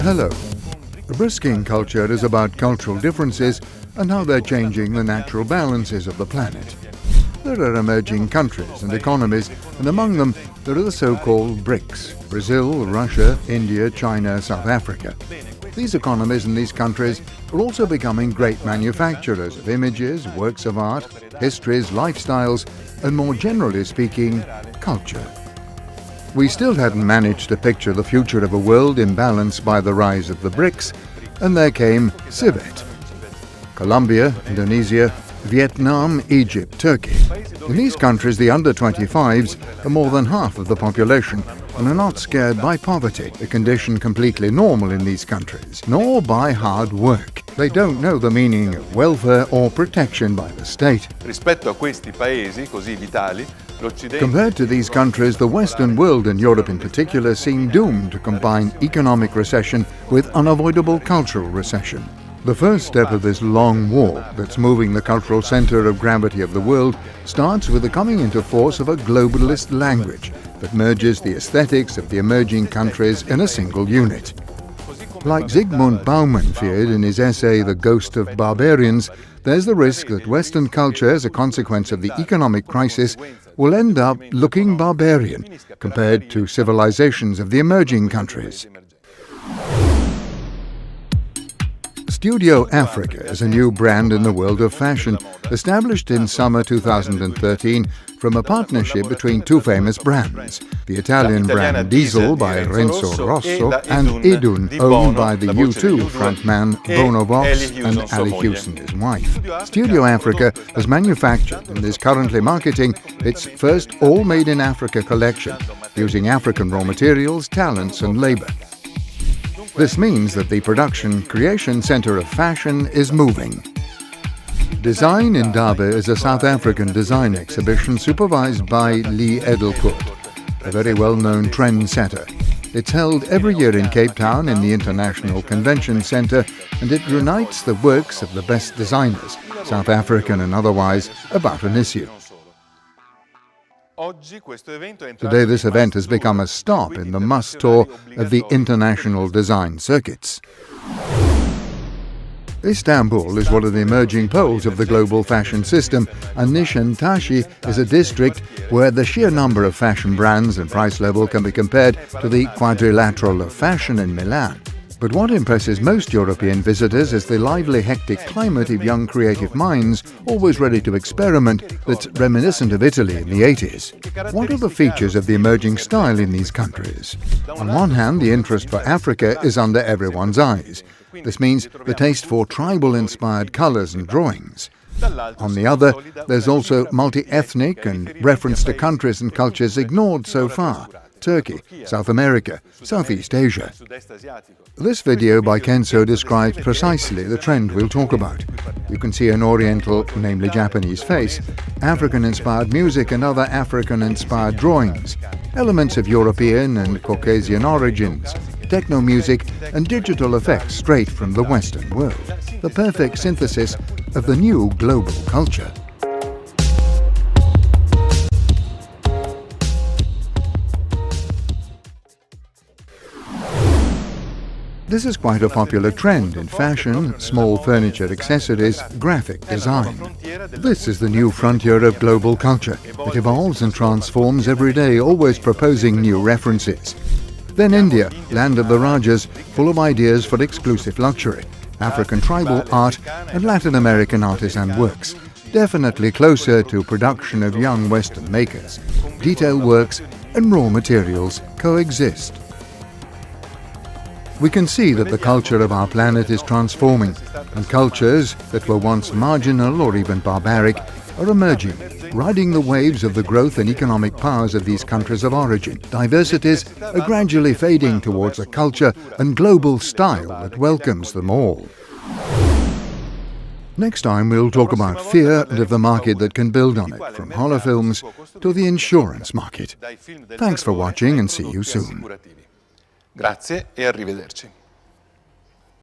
Hello. The Bricsing culture is about cultural differences and how they're changing the natural balances of the planet. There are emerging countries and economies, and among them there are the so-called BRICS: Brazil, Russia, India, China, South Africa. These economies and these countries are also becoming great manufacturers of images, works of art, histories, lifestyles, and more generally speaking, culture. We still hadn't managed to picture the future of a world imbalanced by the rise of the BRICS, and there came CIVET. Colombia, Indonesia, Vietnam, Egypt, Turkey. In these countries, the under-25s are more than half of the population and are not scared by poverty, a condition completely normal in these countries, nor by hard work. They don't know the meaning of welfare or protection by the state. Compared to these countries, the Western world and Europe in particular seem doomed to combine economic recession with unavoidable cultural recession. The first step of this long war that's moving the cultural center of gravity of the world starts with the coming into force of a globalist language that merges the aesthetics of the emerging countries in a single unit. Like Zygmunt Bauman feared in his essay The Ghost of Barbarians, there's the risk that Western culture, as a consequence of the economic crisis, will end up looking barbarian compared to civilizations of the emerging countries. Studio Africa is a new brand in the world of fashion, established in summer 2013 from a partnership between two famous brands, the Italian brand Diesel by Renzo Rosso and Idun, owned by the U2 frontman Bono Vox and Ali Houston, his wife. Studio Africa has manufactured and is currently marketing its first all-made-in-Africa collection, using African raw materials, talents and labor. This means that the production-creation center of fashion is moving. Design in Durban is a South African design exhibition supervised by Lee Edelkoort, a very well-known trendsetter. It's held every year in Cape Town in the International Convention Center, and it reunites the works of the best designers, South African and otherwise, about an issue. Today this event has become a stop in the must tour of the international design circuits. Istanbul is one of the emerging poles of the global fashion system, and Nishantasi is a district where the sheer number of fashion brands and price level can be compared to the quadrilateral of fashion in Milan. But what impresses most European visitors is the lively, hectic climate of young creative minds, always ready to experiment, that's reminiscent of Italy in the 80s. What are the features of the emerging style in these countries? On one hand, the interest for Africa is under everyone's eyes. This means the taste for tribal-inspired colors and drawings. On the other, there's also multi-ethnic and reference to countries and cultures ignored so far: Turkey, South America, Southeast Asia. This video by Kenzo describes precisely the trend we'll talk about. You can see an Oriental, namely Japanese face, African-inspired music and other African-inspired drawings, elements of European and Caucasian origins, techno music and digital effects straight from the Western world. The perfect synthesis of the new global culture. This is quite a popular trend in fashion, small furniture accessories, graphic design. This is the new frontier of global culture. It evolves and transforms every day, always proposing new references. Then India, land of the Rajas, full of ideas for exclusive luxury, African tribal art and Latin American artisan works, definitely closer to production of young Western makers. Detail works and raw materials coexist. We can see that the culture of our planet is transforming, and cultures that were once marginal or even barbaric are emerging, riding the waves of the growth and economic powers of these countries of origin. Diversities are gradually fading towards a culture and global style that welcomes them all. Next time we'll talk about fear and of the market that can build on it, from horror films to the insurance market. Thanks for watching and see you soon. Grazie e arrivederci.